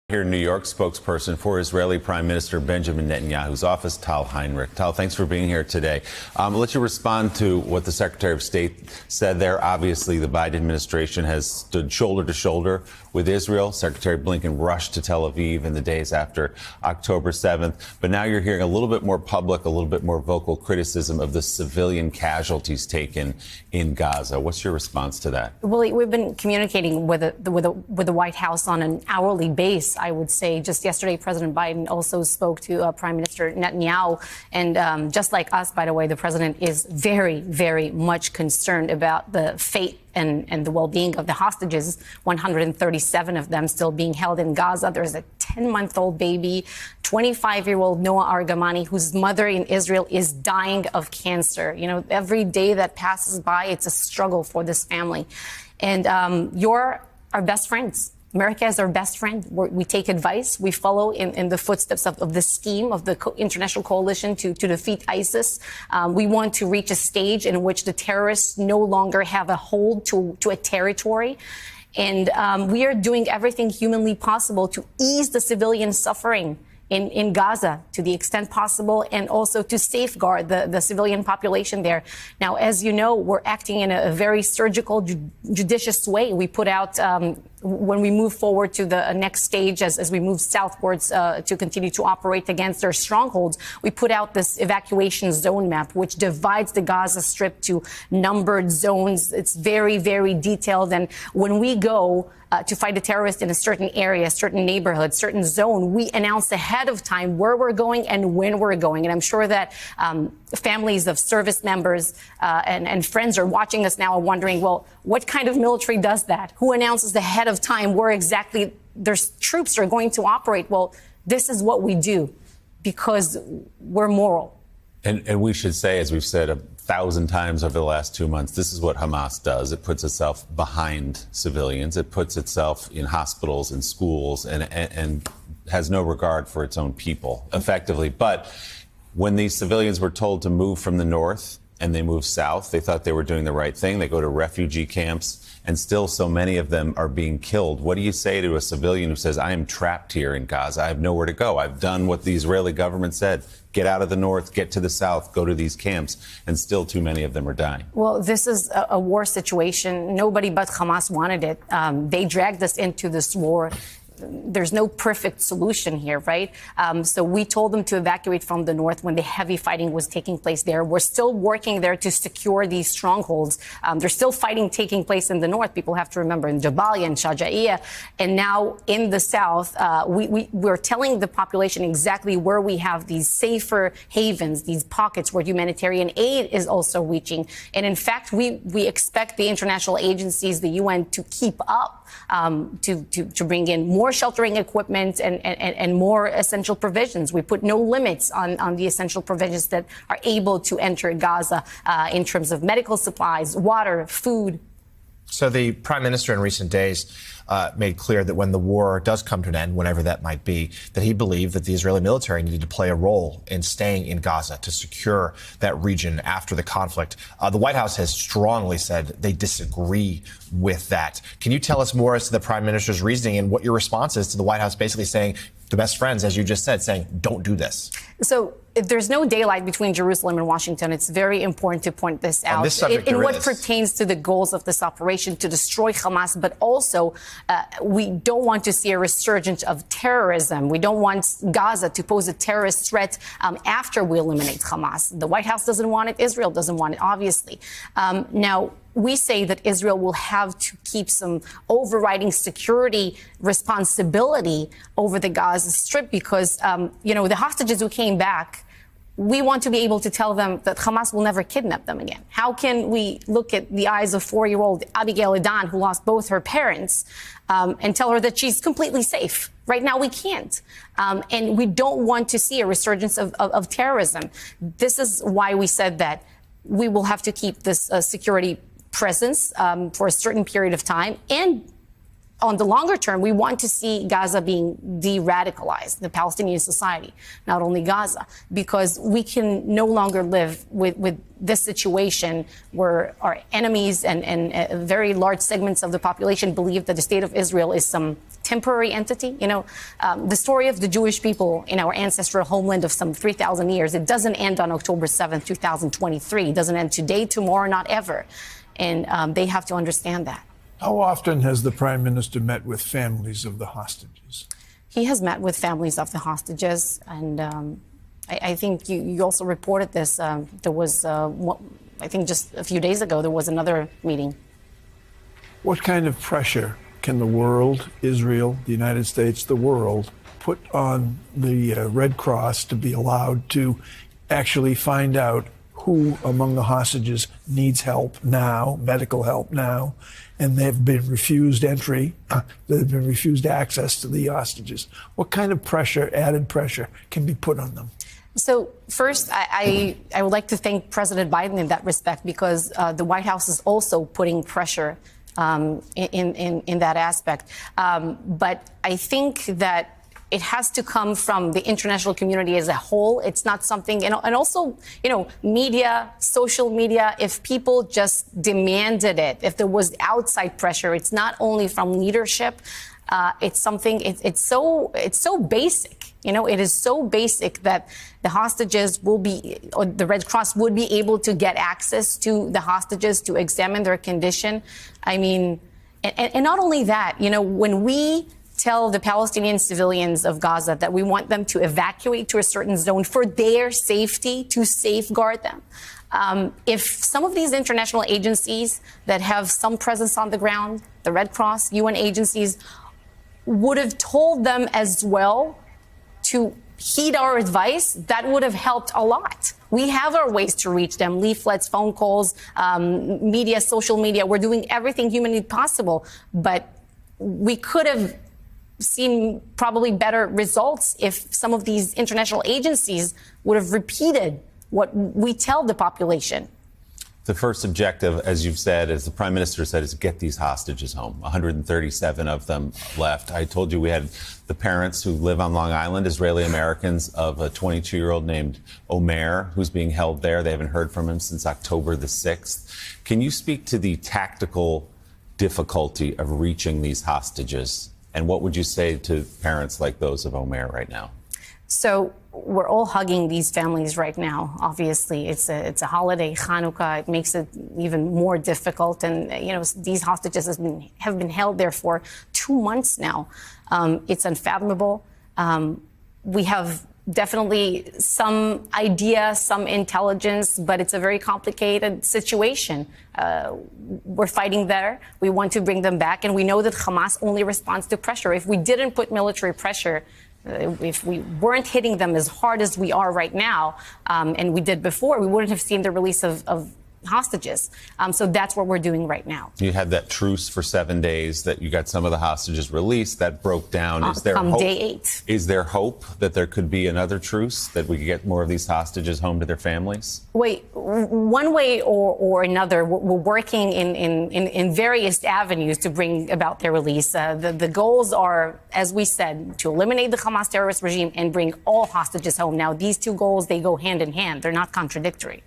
Here in New York, spokesperson for Israeli Prime Minister Benjamin Netanyahu's office, Tal Heinrich. Tal, thanks for being here today. I'll let you respond to what the Secretary of State said there. Obviously, the Biden administration has stood shoulder to shoulder with Israel. Secretary Blinken rushed to Tel Aviv in the days after October 7th. But now you're hearing a little bit more public, a little bit more vocal criticism of the civilian casualties taken in Gaza. What's your response to that? Well, we've been communicating with the White House on an hourly basis. I would say just yesterday, President Biden also spoke to Prime Minister Netanyahu. And just like us, by the way, the president is very, very much concerned about the fate and the well-being of the hostages, 137 of them still being held in Gaza. There's a 10-month-old baby, 25-year-old Noah Argamani, whose mother in Israel is dying of cancer. You know, every day that passes by, it's a struggle for this family. And you're our best friends. America is our best friend. We take advice. We follow in the footsteps of the scheme of the international coalition to defeat ISIS. We want to reach a stage in which the terrorists no longer have a hold to a territory. And we are doing everything humanly possible to ease the civilian suffering in Gaza to the extent possible, and also to safeguard the civilian population there. Now, as you know, we're acting in a very surgical, judicious way. We put out, when we move forward to the next stage, as we move southwards to continue to operate against their strongholds, we put out this evacuation zone map, which divides the Gaza Strip to numbered zones. It's very, very detailed. And when we go to fight a terrorist in a certain area, certain neighborhood, certain zone, we announce ahead of time where we're going and when we're going. And I'm sure that families of service members and friends are watching us now and wondering, well, what kind of military does that? Who announces ahead of time where exactly their troops are going to operate? Well, this is what we do because we're moral. And we should say, as we've said 1,000 times over the last 2 months, this is what Hamas does. It puts itself behind civilians. It puts itself in hospitals and schools and has no regard for its own people, effectively. But when these civilians were told to move from the north and they move south, they thought they were doing the right thing. They go to refugee camps, and still so many of them are being killed. What do you say to a civilian who says, I am trapped here in Gaza, I have nowhere to go, I've done what the Israeli government said, get out of the north, get to the south, go to these camps, and still too many of them are dying? Well, this is a war situation. Nobody but Hamas wanted it. They dragged us into this war. There's no perfect solution here, right? So we told them to evacuate from the north when the heavy fighting was taking place there. We're still working there to secure these strongholds. There's still fighting taking place in the north. People have to remember in Jabalia and Shaja'iyah. And now in the south, we're telling the population exactly where we have these safer havens, these pockets where humanitarian aid is also reaching. And in fact, we expect the international agencies, the UN, to keep up, to bring in more sheltering equipment and more essential provisions. We put no limits on the essential provisions that are able to enter Gaza in terms of medical supplies, water, food. So the prime minister in recent days made clear that when the war does come to an end, whenever that might be, that he believed that the Israeli military needed to play a role in staying in Gaza to secure that region after the conflict. The White House has strongly said they disagree with that. Can you tell us more as to the prime minister's reasoning and what your response is to the White House basically saying, the best friends, as you just said, saying, don't do this? So there's no daylight between Jerusalem and Washington. It's very important to point this out. On this subject, in what pertains to the goals of this operation, to destroy Hamas, but also we don't want to see a resurgence of terrorism. We don't want Gaza to pose a terrorist threat after we eliminate Hamas. The White House doesn't want it. Israel doesn't want it, obviously. Now, we say that Israel will have to keep some overriding security responsibility over the Gaza Strip because, the hostages who came back, we want to be able to tell them that Hamas will never kidnap them again. How can we look at the eyes of 4-year-old Abigail Edan, who lost both her parents, and tell her that she's completely safe? Right now, we can't. And we don't want to see a resurgence of terrorism. This is why we said that we will have to keep this security presence for a certain period of time. And on the longer term, we want to see Gaza being de-radicalized, the Palestinian society, not only Gaza, because we can no longer live with this situation where our enemies and very large segments of the population believe that the state of Israel is some temporary entity. You know, the story of the Jewish people in our ancestral homeland of some 3,000 years, it doesn't end on October 7th, 2023. It doesn't end today, tomorrow, not ever. And they have to understand that. How often has the Prime Minister met with families of the hostages? He has met with families of the hostages, and I think you also reported this. There was, I think just a few days ago, there was another meeting. What kind of pressure can the world, Israel, the United States, the world, put on the Red Cross to be allowed to actually find out who among the hostages needs help now, medical help now, and they've been refused entry, they've been refused access to the hostages? What kind of pressure, added pressure, can be put on them? So first, I would like to thank President Biden in that respect, because the White House is also putting pressure in that aspect. But I think that it has to come from the international community as a whole. It's not something, and also, media, social media, if people just demanded it, if there was outside pressure, it's not only from leadership. It's something, it's so basic. It is so basic that the hostages will be, or the Red Cross would be able to get access to the hostages to examine their condition. I mean, and not only that, when we tell the Palestinian civilians of Gaza that we want them to evacuate to a certain zone for their safety, to safeguard them. If some of these international agencies that have some presence on the ground, the Red Cross, UN agencies, would have told them as well to heed our advice, that would have helped a lot. We have our ways to reach them: leaflets, phone calls, media, social media. We're doing everything humanly possible, but we could have seen probably better results if some of these international agencies would have repeated what we tell the population. The first objective, as you've said, as the Prime Minister said, is to get these hostages home. 137 of them left. I told you we had the parents who live on Long Island, Israeli Americans, of a 22-year-old named Omer, who's being held there. They haven't heard from him since October the 6th. Can you speak to the tactical difficulty of reaching these hostages? And what would you say to parents like those of Omer right now? So we're all hugging these families right now. Obviously, it's a holiday, Hanukkah. It makes it even more difficult. And, these hostages have been held there for 2 months now. It's unfathomable. We have definitely some idea, some intelligence, but it's a very complicated situation. We're fighting there. We want to bring them back. And we know that Hamas only responds to pressure. If we didn't put military pressure, if we weren't hitting them as hard as we are right now, and we did before, we wouldn't have seen the release of hostages. So that's what we're doing right now. You had that truce for 7 days that you got some of the hostages released. That broke down. Is there come hope? Day 8. Is there hope that there could be another truce, that we could get more of these hostages home to their families? Wait, one way or another, we're working in various avenues to bring about their release. The goals are, as we said, to eliminate the Hamas terrorist regime and bring all hostages home. Now, these two goals, they go hand in hand. They're not contradictory.